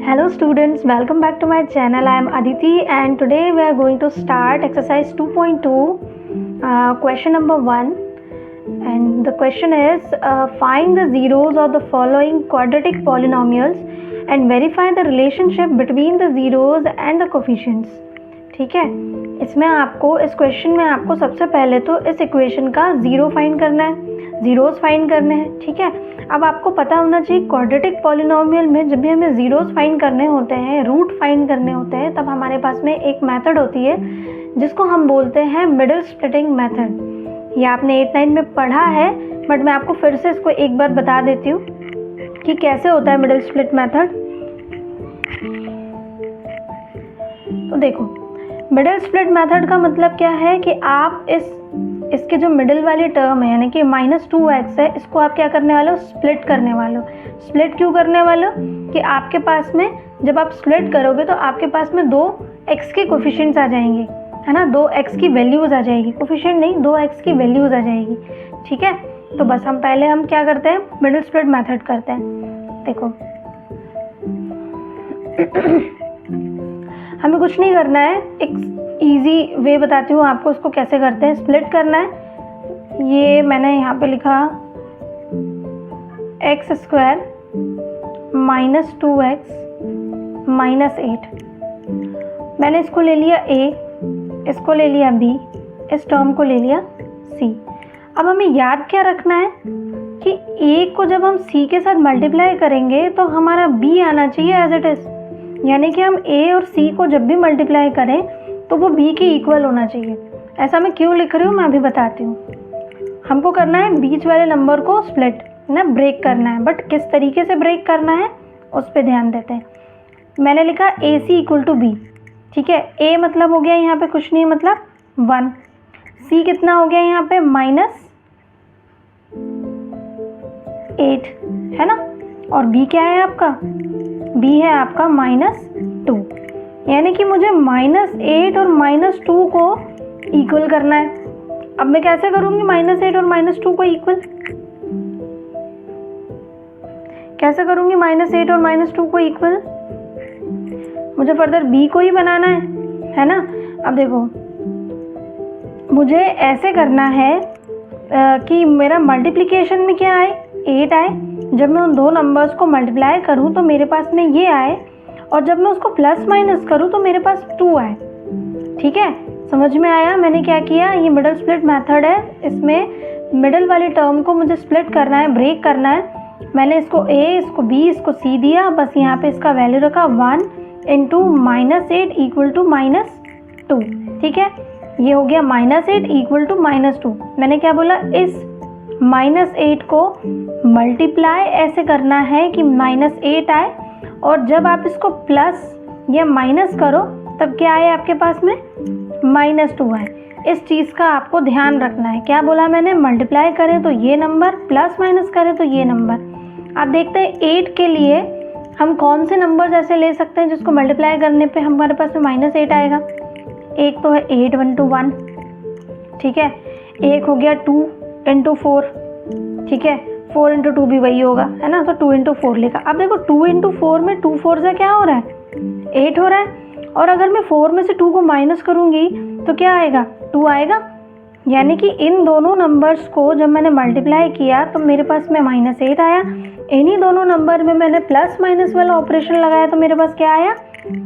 Hello students, welcome back to my channel. I am Aditi and today we are going to start exercise 2.2 question number 1, and the question is find the zeros of the following quadratic polynomials and verify the relationship between the zeros and the coefficients. ठीक है, इसमें आपको इस question में आपको सबसे पहले तो इस इक्वेशन का ज़ीरो फाइंड करना है, ज़ीरोज़ फाइंड करने हैं. ठीक है, अब आपको पता होना चाहिए क्वाड्रेटिक पॉलिनोमियल में जब भी हमें ज़ीरोज़ फाइंड करने होते हैं, रूट फाइंड करने होते हैं, तब हमारे पास में एक मेथड होती है जिसको हम बोलते हैं मिडिल स्प्लिटिंग मेथड. ये आपने 8-9 में पढ़ा है, बट मैं आपको फिर से इसको एक बार बता देती हूँ कि कैसे होता है मिडिल स्प्लिट मेथड. तो देखो, मिडिल स्प्लिट मेथड का मतलब क्या है कि आप इसके जो मिडिल वाली टर्म है यानी कि -2x है, इसको आप क्या करने वाले हो, स्प्लिट करने वाले हो. स्प्लिट क्यों करने वाले हो कि आपके पास में जब आप स्प्लिट करोगे तो आपके पास में 2x के कोफिशिएंट्स आ जाएंगे, है ना. 2x की वैल्यूज़ आ जाएगी, कोफिशिएंट नहीं, 2x की वैल्यूज़ आ जाएगी. ठीक है, तो बस हम क्या करते हैं, मिडिल स्प्लिट मेथड करते हैं. देखो हमें कुछ नहीं करना है, एक इजी वे बताती हूँ आपको उसको कैसे करते हैं. स्प्लिट करना है, ये मैंने यहाँ पे लिखा x² -2x -8. मैंने इसको ले लिया a, इसको ले लिया b, इस टर्म को ले लिया c. अब हमें याद क्या रखना है कि a को जब हम c के साथ मल्टीप्लाई करेंगे तो हमारा b आना चाहिए एज इट इज़, यानी कि हम a और c को जब भी मल्टीप्लाई करें तो वो b के इक्वल होना चाहिए. ऐसा मैं क्यों लिख रही हूँ मैं अभी बताती हूँ. हमको करना है बीच वाले नंबर को स्प्लिट ना, ब्रेक करना है, बट किस तरीके से ब्रेक करना है उस पर ध्यान देते हैं. मैंने लिखा AC = B. ठीक है, a मतलब हो गया यहाँ पे कुछ नहीं, मतलब 1. c कितना हो गया यहाँ पे -8, है ना. और b क्या है आपका, b है आपका -2. यानी कि मुझे -8 और -2 को इक्वल करना है. अब मैं कैसे करूँगी -8 और -2 को इक्वल, कैसे करूँगी -8 और -2 को इक्वल. मुझे फर्दर b को ही बनाना है ना. अब देखो मुझे ऐसे करना है कि मेरा मल्टीप्लिकेशन में क्या आए, 8 आए. जब मैं उन दो नंबर्स को मल्टीप्लाई करूँ तो मेरे पास में ये आए, और जब मैं उसको प्लस माइनस करूँ तो मेरे पास 2 आए. ठीक है, समझ में आया मैंने क्या किया. ये मिडिल स्प्लिट मेथड है, इसमें मिडिल वाली टर्म को मुझे स्प्लिट करना है, ब्रेक करना है. मैंने इसको a, इसको b, इसको c दिया. बस यहाँ पे इसका वैल्यू रखा 1 × -8 = -2. ठीक है, ये हो गया -8 = -2. मैंने क्या बोला, इस -8 को मल्टीप्लाई ऐसे करना है कि -8 आए, और जब आप इसको प्लस या माइनस करो तब क्या आए आपके पास में, -2 आए. इस चीज़ का आपको ध्यान रखना है. क्या बोला मैंने, मल्टीप्लाई करें तो ये नंबर, प्लस माइनस करें तो ये नंबर. आप देखते हैं 8 के लिए हम कौन से नंबर्स ऐसे ले सकते हैं जिसको मल्टीप्लाई करने पे हमारे पास में -8 आएगा. एक तो है 8 × 1, ठीक है. एक हो गया 2 × 4, ठीक है. 4 × 2 भी वही होगा, है ना. तो 2 × 4 लिखा. अब देखो 2 × 4 में 2 4 से क्या हो रहा है, 8 हो रहा है. और अगर मैं 4 में से 2 को माइनस करूँगी तो क्या आएगा, 2 आएगा. यानी कि इन दोनों नंबर्स को जब मैंने मल्टीप्लाई किया तो मेरे पास में -8 आया. इन्हीं दोनों नंबर में मैंने प्लस माइनस वाला ऑपरेशन लगाया तो मेरे पास क्या आया,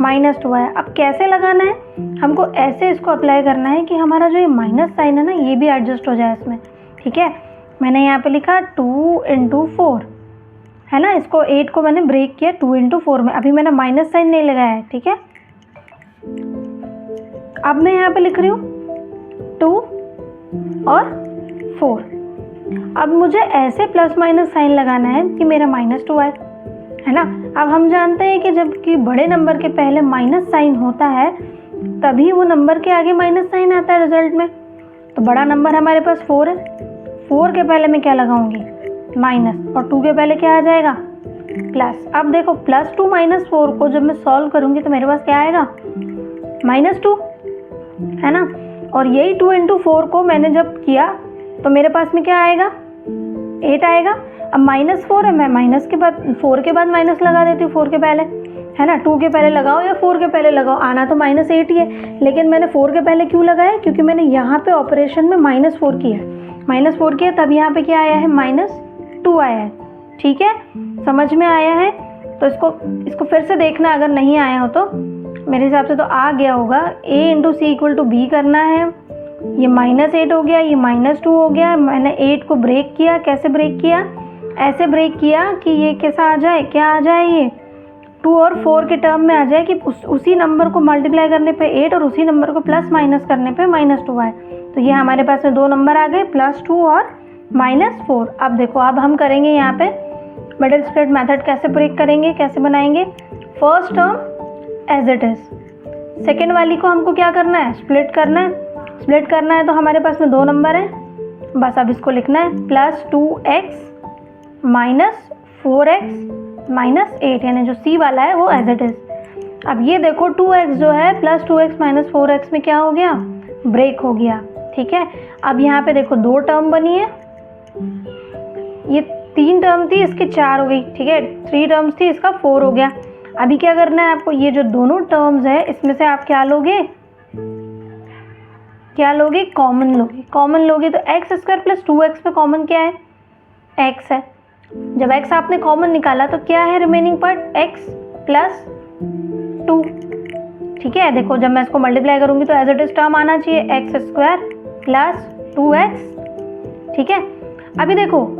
-2 आया. अब कैसे लगाना है, हमको ऐसे इसको अप्लाई करना है कि हमारा जो ये माइनस साइन है ना, ये भी एडजस्ट हो जाए इसमें. ठीक है, मैंने यहाँ पे लिखा 2 × 4, है ना. इसको 8 को मैंने ब्रेक किया 2 × 4 में. अभी मैंने माइनस साइन नहीं लगाया है. ठीक है, अब मैं यहाँ पे लिख रही हूँ 2 और 4. अब मुझे ऐसे प्लस माइनस साइन लगाना है कि मेरा -2 आए, है ना. अब हम जानते हैं कि जब कि बड़े नंबर के पहले माइनस साइन होता है तभी वो नंबर के आगे माइनस साइन आता है रिजल्ट में. तो बड़ा नंबर हमारे पास 4 है, 4 के पहले मैं क्या लगाऊंगी, माइनस, और 2 के पहले क्या आ जाएगा, प्लस. अब देखो +2 - 4 को जब मैं सॉल्व करूंगी तो मेरे पास क्या आएगा, -2, है ना. और यही 2 × 4 को मैंने जब किया तो मेरे पास में क्या आएगा, 8 आएगा. अब -4 है, मैं माइनस के बाद 4 के बाद माइनस लगा देती हूँ 4 के पहले, है ना। 2 के पहले लगाओ या 4 के पहले लगाओ, आना तो -8 ही है, लेकिन मैंने 4 के पहले क्यों लगाया, क्योंकि मैंने यहाँ पे ऑपरेशन में -4 किया, -4 किया, तब यहाँ पे क्या आया है, -2 आया है। ठीक है, समझ में आया है। तो इसको फिर से देखना, अगर नहीं आया हो तो मेरे हिसाब से तो आ गया होगा। a × c = b करना है, ये -8 हो गया, ये -2 हो गया। मैंने 8 को ब्रेक किया, कैसे ब्रेक किया, ऐसे ब्रेक किया कि ये कैसा आ जाए, क्या आ जाए, ये 2 और 4 के टर्म में आ जाए कि उसी नंबर को मल्टीप्लाई करने पे 8 और उसी नंबर को प्लस माइनस करने पे -2 आए। तो ये हमारे पास में 2 नंबर आ गए, +2 और -4। अब देखो, अब हम करेंगे यहाँ पे मिडिल स्प्लिट मेथड। कैसे ब्रेक करेंगे, कैसे बनाएंगे, first term as it is, second वाली को हमको क्या करना है, स्प्लिट करना है। स्प्लिट करना है तो हमारे पास में 2 नंबर हैं, बस अब इसको लिखना है +2x -4x -8, यानी जो c वाला है वो एज इट इज़। अब ये देखो 2x जो है +2x -4x में क्या हो गया, ब्रेक हो गया। ठीक है, अब यहाँ पे देखो 2 टर्म बनी है, ये 3 टर्म थी, इसकी 4 हो गई। ठीक है, 3 टर्म्स थी, इसका 4 हो गया। अभी क्या करना है आपको, ये जो दोनों टर्म्स है इसमें से आप क्या लोगे, कॉमन लोगे। कॉमन लोगे तो x² + 2x में कॉमन क्या है, x है। जब x आपने कॉमन निकाला तो क्या है रिमेनिंग पार्ट, x + 2। ठीक है, देखो जब मैं इसको मल्टीप्लाई करूंगी तो एज इट इज टर्म आना चाहिए, x² + 2x। ठीक है, अभी देखो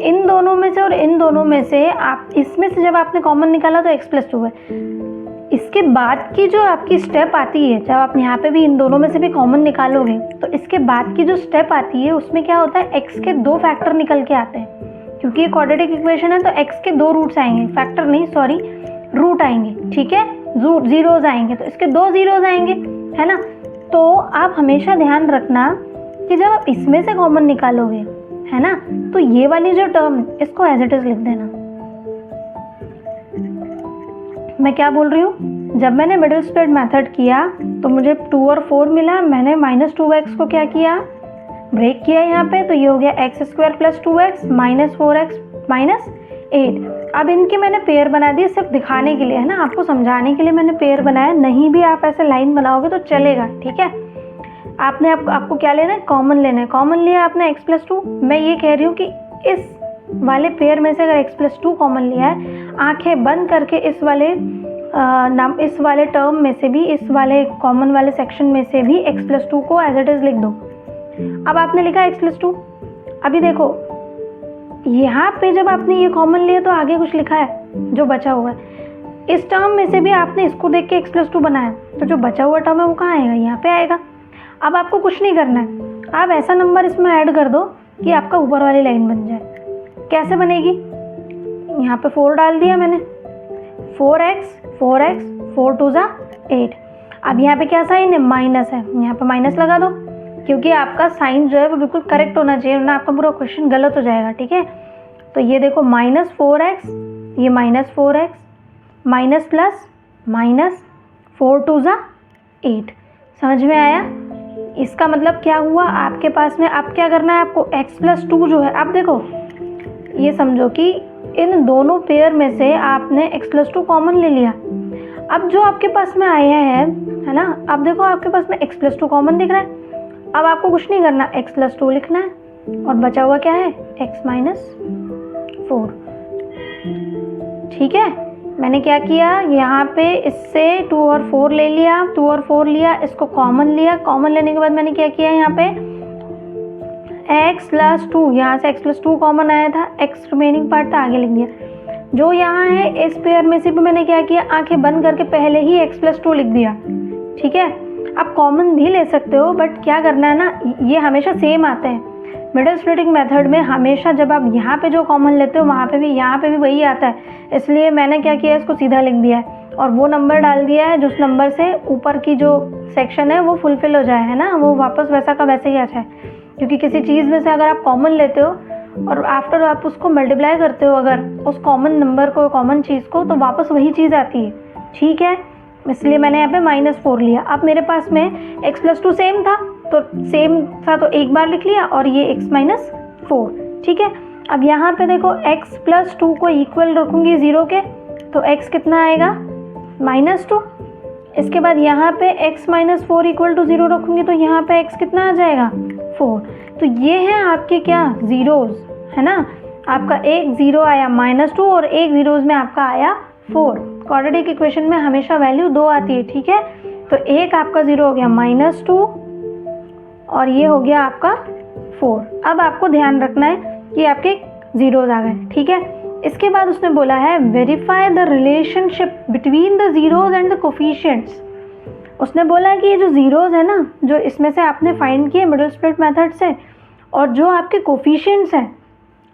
इन दोनों में से और इन दोनों में से आप इसमें से जब आपने कॉमन निकाला तो x + 2 है। इसके बाद की जो आपकी स्टेप आती है, जब आप यहाँ पे भी इन दोनों में से भी कॉमन निकालोगे तो इसके बाद की जो स्टेप आती है उसमें क्या होता है, x के 2 फैक्टर निकल के आते हैं। क्योंकि ये क्वाड्रेटिक इक्वेशन है तो x के 2 रूट्स आएंगे, फैक्टर नहीं सॉरी रूट आएंगे। ठीक है, जीरोज आएंगे तो इसके 2 जीरोज आएंगे, है ना। तो आप हमेशा ध्यान रखना कि जब आप इसमें से कॉमन निकालोगे, है ना, तो ये वाली जो टर्म इसको एज इट इज लिख देना। मैं क्या बोल रही हूँ, जब मैंने मिडिल स्प्लिट मेथड किया तो मुझे 2 और 4 मिला, मैंने -2x को क्या किया, ब्रेक किया यहाँ पे, तो ये हो गया x² + 2x -4x -8। अब इनके मैंने पेयर बना दिए सिर्फ दिखाने के लिए, है ना, आपको समझाने के लिए मैंने पेयर बनाया, नहीं भी आप ऐसे लाइन बनाओगे तो चलेगा। ठीक है, आपने आपको क्या लेना है, कॉमन लेना है। कॉमन लिया आपने x + 2। मैं ये कह रही हूँ कि इस वाले पेयर में से अगर x + 2 कॉमन लिया है, आंखें बंद करके इस वाले टर्म में से भी, इस वाले कॉमन वाले सेक्शन में से भी x + 2 को एज इट इज लिख दो। अब आपने लिखा x + 2। अभी देखो यहाँ पे जब आपने ये कॉमन लिया तो आगे कुछ लिखा है जो बचा हुआ है, इस टर्म में से भी आपने इसको देख के x + 2 बनाया, तो जो बचा हुआ टर्म है वो कहाँ आएगा, यहाँ पे आएगा। अब आपको कुछ नहीं करना है, आप ऐसा नंबर इसमें ऐड कर दो कि आपका ऊपर वाली लाइन बन जाए। कैसे बनेगी, यहाँ पे 4 डाल दिया मैंने, 4x 4 2 8। अब यहाँ पे क्या साइन है, माइनस है, यहाँ पे माइनस लगा दो, क्योंकि आपका साइन जो है वो बिल्कुल करेक्ट होना चाहिए, वरना आपका पूरा क्वेश्चन गलत हो जाएगा। ठीक है, तो ये देखो -4x, ये -4x, माइनस प्लस माइनस 4 2 8। समझ में आया, इसका मतलब क्या हुआ, आपके पास में अब क्या करना है आपको, x + 2 जो है, अब देखो ये समझो कि इन दोनों पेयर में से आपने x + 2 कॉमन ले लिया। अब जो आपके पास में आया है ना, अब देखो आपके पास में x + 2 कॉमन दिख रहा है। अब आपको कुछ नहीं करना, x + 2 लिखना है और बचा हुआ क्या है, x - 4। ठीक है, मैंने क्या किया, यहाँ पे इससे 2 और 4 ले लिया, 2 और 4 लिया, इसको कॉमन लिया। कॉमन लेने के बाद मैंने क्या किया, यहाँ पे x + 2, यहाँ से x + 2 कॉमन आया था, x रिमेनिंग पार्ट था, आगे लिख दिया। जो यहाँ है इस पेयर में से भी मैंने क्या किया, आंखें बंद करके पहले ही x + 2 लिख दिया। ठीक है, आप कॉमन भी ले सकते हो, बट क्या करना है ना, ये हमेशा सेम आते हैं मिडिल स्प्लिटिंग मेथड में। हमेशा जब आप यहाँ पे जो कॉमन लेते हो वहाँ पे भी यहाँ पे भी वही आता है, इसलिए मैंने क्या किया, इसको सीधा लिख दिया है और वो नंबर डाल दिया है जिस नंबर से ऊपर की जो सेक्शन है वो फुलफिल हो जाए, है ना, वो वापस वैसा का वैसे ही आ जाए। क्योंकि किसी चीज़ में से अगर आप कॉमन लेते हो और आफ्टर आप उसको मल्टीप्लाई करते हो अगर उस कॉमन नंबर को, कॉमन चीज़ को, तो वापस वही चीज़ आती है। ठीक है, इसलिए मैंने यहाँ पे -4 लिया। अब मेरे पास में x + 2 सेम था, तो एक बार लिख लिया और ये x - 4। ठीक है, अब यहाँ पे देखो x + 2 को इक्वल रखूँगी 0 के, तो x कितना आएगा, -2। इसके बाद यहाँ पे x - 4 = 0 रखूँगी तो यहाँ पे x कितना आ जाएगा 4। तो ये है आपके क्या ज़ीरोज़, है ना। आपका एक ज़ीरो आया -2 और एक ज़ीरोज़ में आपका आया 4। क्वाड्रेटिक इक्वेशन में हमेशा वैल्यू 2 आती है, ठीक है। तो एक आपका ज़ीरो हो गया -2 और ये हो गया आपका 4। अब आपको ध्यान रखना है कि आपके ज़ीरोज़ आ गए, ठीक है। इसके बाद उसने बोला है verify the relationship between the zeros and the coefficients. उसने बोला है कि ये जो ज़ीरोज़ है ना, जो इसमें से आपने फाइंड किए मिडिल स्प्लिट मेथड से, और जो आपके कोफिशिएंट्स हैं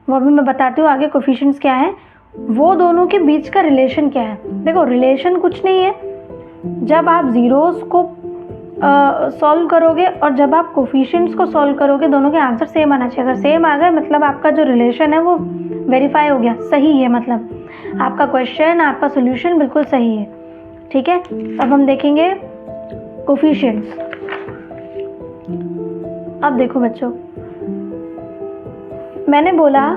वो भी मैं बताती हूँ आगे कोफिशिएंट्स क्या है, वो दोनों के बीच का रिलेशन क्या है। देखो रिलेशन कुछ नहीं है, जब आप ज़ीरोज़ को सॉल्व करोगे और जब आप कोफिशिएंट्स को सॉल्व करोगे दोनों के आंसर सेम आना चाहिए। अगर सेम आ गए मतलब आपका जो रिलेशन है वो वेरीफाई हो गया, सही है, मतलब आपका क्वेश्चन आपका सोल्यूशन बिल्कुल सही है, ठीक है। अब हम देखेंगे कोफिशिएंट्स। अब देखो बच्चों, मैंने बोला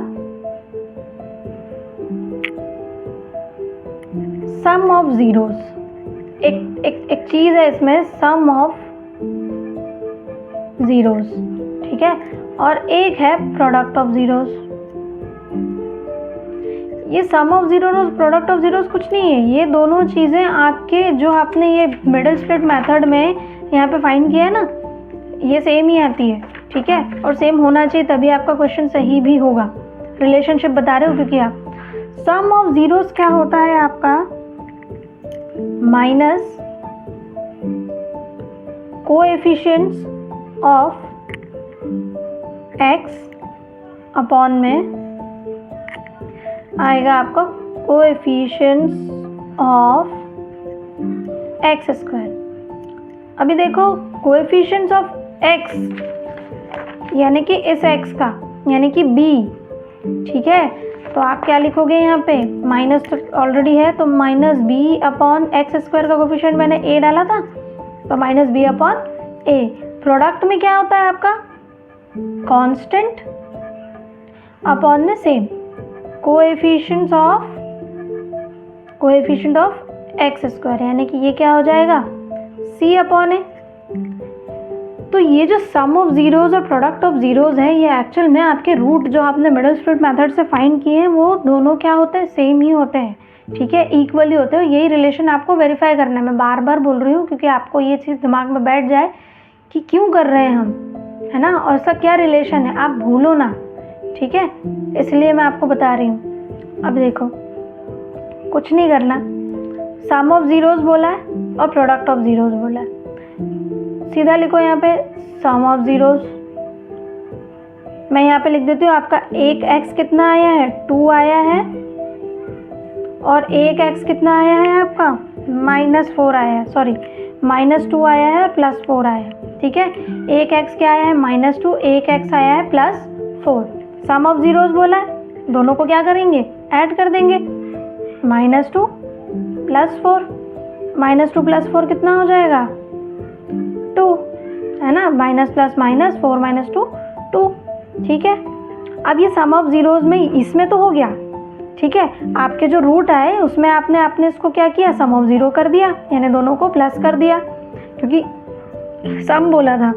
सम ऑफ ज़ीरोज़, एक चीज़ है इसमें सम ऑफ ज़ीरोज़, ठीक है, और एक है प्रोडक्ट ऑफ ज़ीरोज़। ये sum of zeros product of zeros कुछ नहीं है, ये दोनों चीज़ें आपके जो आपने ये मिडिल स्प्लिट मेथड में यहाँ पे फाइंड किया है ना, ये सेम ही आती है, ठीक है। और सेम होना चाहिए तभी आपका क्वेश्चन सही भी होगा। रिलेशनशिप बता रहे हो क्योंकि आप सम ऑफ ज़ीरोज़ क्या होता है आपका minus coefficients of x upon में आएगा आपका कोएफिशिएंट्स ऑफ x स्क्वायर। अभी देखो कोएफिशिएंट्स ऑफ x यानी कि इस x का यानी कि b, ठीक है। तो आप क्या लिखोगे यहाँ पे, माइनस तो ऑलरेडी है तो -b अपॉन एक्स स्क्वायर का कोफिशिएंट मैंने a डाला था तो -b अपॉन a। प्रोडक्ट में क्या होता है आपका कांस्टेंट अपॉन में same, coefficient of x square यानी कि ये क्या हो जाएगा c अपॉन a। तो ये जो सम ऑफ ज़ीरोज़ और प्रोडक्ट ऑफ ज़ीरोज़ है ये एक्चुअल में आपके रूट जो आपने मिडिल स्प्लिट मेथड से फाइंड किए हैं वो दोनों क्या होते हैं, सेम ही होते हैं, ठीक है, इक्वली होते हैं। यही रिलेशन आपको वेरीफाई करना है। मैं बार बार बोल रही हूँ क्योंकि आपको ये चीज़ दिमाग में बैठ जाए कि क्यों कर रहे हैं हम, है ना, और इसका क्या रिलेशन है, आप भूलो ना, ठीक है, इसलिए मैं आपको बता रही हूँ। अब देखो कुछ नहीं करना, सम ऑफ ज़ीरोज़ बोला है और प्रोडक्ट ऑफ ज़ीरोज़ बोला है, सीधा लिखो यहाँ पे सम ऑफ ज़ीरोज़। मैं यहाँ पे लिख देती हूँ आपका एक x कितना आया है 2 आया है और एक x कितना आया है आपका -4 आया है, सॉरी -2 आया है और +4 आया है, ठीक है। एक x क्या आया है -2, एक x आया है +4। सम ऑफ ज़ीरोज़ बोला है, दोनों को क्या करेंगे ऐड कर देंगे, -2 +4, -2 +4 कितना हो जाएगा 2, है ना, माइनस प्लस माइनस 4 - 2 2, ठीक है। अब ये सम ऑफ ज़ीरोज़ में इसमें तो हो गया, ठीक है। आपके जो रूट आए उसमें आपने इसको क्या किया सम ऑफ ज़ीरो कर दिया, यानी दोनों को प्लस कर दिया क्योंकि सम बोला था।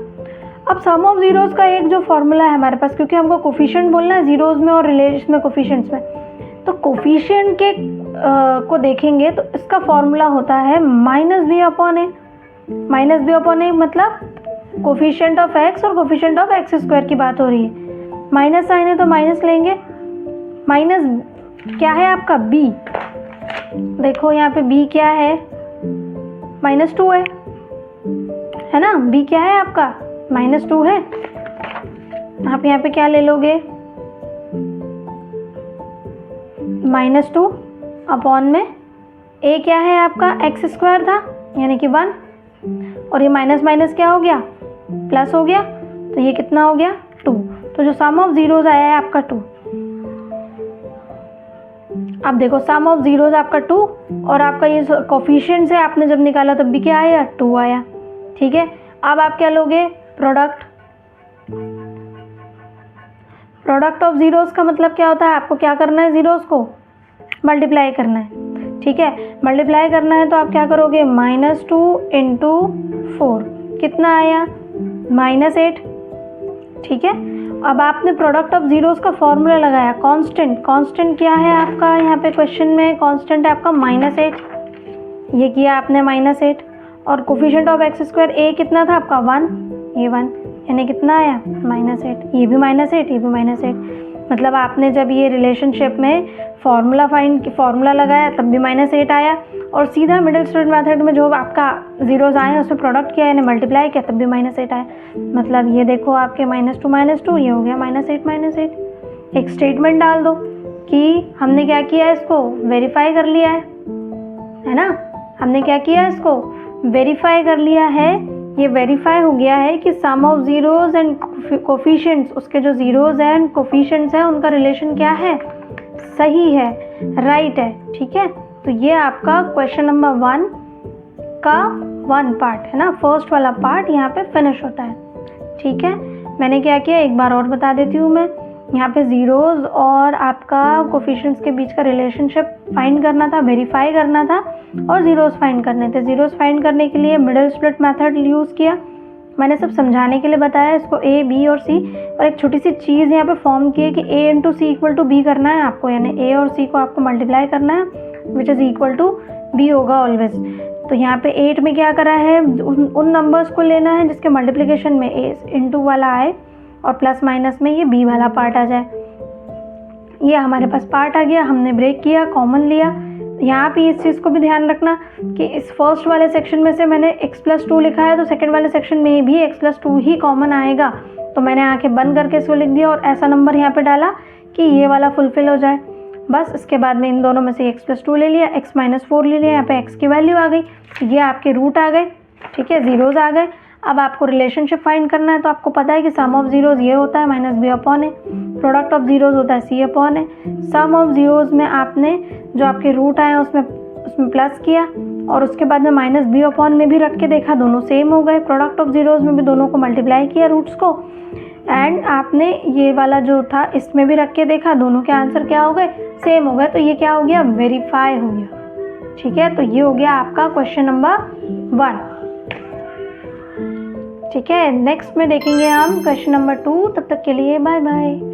अब सम ऑफ ज़ीरोज़ का एक जो फॉर्मूला है हमारे पास, क्योंकि हमको कोफिशिएंट बोलना है ज़ीरोज़ में और रिलेशन में कोफिशिएंट्स में, तो कोफिशिएंट के को देखेंगे तो इसका फॉर्मूला होता है -b upon a। -b upon a मतलब कोफिशिएंट ऑफ x और कोफिशिएंट ऑफ x स्क्वायर की बात हो रही है। माइनस साइन है तो माइनस लेंगे, माइनस क्या है आपका b, देखो यहाँ पे b क्या है -2 है ना, b क्या है आपका -2 है। आप यहाँ पे क्या ले लोगे -2 अपॉन में a क्या है आपका x स्क्वायर था यानी कि 1, और ये माइनस माइनस क्या हो गया प्लस हो गया, तो ये कितना हो गया 2। तो जो सम ऑफ ज़ीरोज़ आया है आपका 2। अब देखो सम ऑफ ज़ीरोज़ आपका 2 और आपका ये कोफिशिएंट से आपने जब निकाला तब भी क्या आया 2 आया, ठीक है। अब आप क्या लोगे प्रोडक्ट ऑफ ज़ीरोज़ का मतलब क्या होता है, आपको क्या करना है ज़ीरोज़ को मल्टीप्लाई करना है, ठीक है, मल्टीप्लाई करना है तो आप क्या करोगे, -2 × 4 कितना आया, -8। ठीक है, अब आपने प्रोडक्ट ऑफ जीरोस का फॉर्मूला लगाया, कांस्टेंट क्या है आपका यहाँ पे क्वेश्चन में, कांस्टेंट है आपका -8, ये किया आपने -8, और कोफिशिएंट ऑफ x², a कितना था आपका 1, ये 1, यानी कितना आया -8, ये भी -8, ये भी -8। मतलब आपने जब ये रिलेशनशिप में फॉर्मूला लगाया तब भी -8 आया, और सीधा मिडिल स्टूडेंट मेथड में जो आपका जीरोस आए उसमें प्रोडक्ट किया यानी मल्टीप्लाई किया तब भी -8 आया। मतलब ये देखो आपके -2 ये हो गया -8। एक स्टेटमेंट डाल दो कि हमने क्या किया है, इसको वेरीफाई कर लिया है ना, हमने क्या किया है, इसको वेरीफाई कर लिया है। ये वेरीफाई हो गया है कि सम ऑफ जीरोस एंड कोफिशिएंट्स, उसके जो जीरोस हैं एंड कोफिशिएंट्स हैं उनका रिलेशन क्या है, सही है, राइट है। ठीक है, तो ये आपका क्वेश्चन नंबर 1 का 1 पार्ट है ना, फर्स्ट वाला पार्ट यहाँ पे फिनिश होता है। ठीक है, मैंने क्या किया एक बार और बता देती हूँ मैं, यहाँ पे जीरोस और आपका कोफिशिएंट्स के बीच का रिलेशनशिप फाइंड करना था, वेरीफाई करना था, और जीरोस फाइंड करने थे। जीरोस फाइंड करने के लिए मिडिल स्प्लिट मेथड यूज़ किया, मैंने सब समझाने के लिए बताया इसको, a, b और c, और एक छोटी सी चीज़ यहाँ पे फॉर्म की है कि a × c = b करना है आपको, यानी a और c को आपको मल्टीप्लाई करना है, which is equal to b होगा ऑलवेज। तो यहाँ पे 8 में क्या करा है, उन नंबर्स को लेना है जिसके मल्टीप्लिकेशन में a × वाला आए और प्लस माइनस में ये b वाला पार्ट आ जाए। ये हमारे पास पार्ट आ गया, हमने ब्रेक किया, कॉमन लिया। यहाँ पे इस चीज़ को भी ध्यान रखना कि इस फर्स्ट वाले सेक्शन में से मैंने x+2 लिखा है, तो सेकंड वाले सेक्शन में भी x+2 ही कॉमन आएगा, तो मैंने आंखें बंद करके इसको लिख दिया और ऐसा नंबर यहाँ पे डाला कि ये वाला फुलफिल हो जाए। बस इसके बाद में इन दोनों में से x+2 ले लिया, x-4 ले लिया, यहाँ पे x की वैल्यू आ गई, ये आपके रूट आ गए। ठीक है, जीरोज आ गए। अब आपको रिलेशनशिप फाइंड करना है, तो आपको पता है कि सम ऑफ जीरोज ये होता है -b/a, प्रोडक्ट ऑफ जीरोज होता है c/a। सम ऑफ जीरोज में आपने जो आपके रूट आए उसमें प्लस किया, और उसके बाद में -b/a में भी रख के देखा, दोनों सेम हो गए। प्रोडक्ट ऑफ जीरोज में भी दोनों को मल्टीप्लाई किया रूट्स को, एंड आपने ये वाला जो था इसमें भी रख के देखा, दोनों के आंसर क्या हो गए, सेम हो गए। तो ये क्या हो गया, वेरीफाई हो गया। ठीक है, तो ये हो गया आपका क्वेश्चन नंबर 1। ठीक है, नेक्स्ट में देखेंगे हम क्वेश्चन नंबर 2। तब तक के लिए बाय बाय।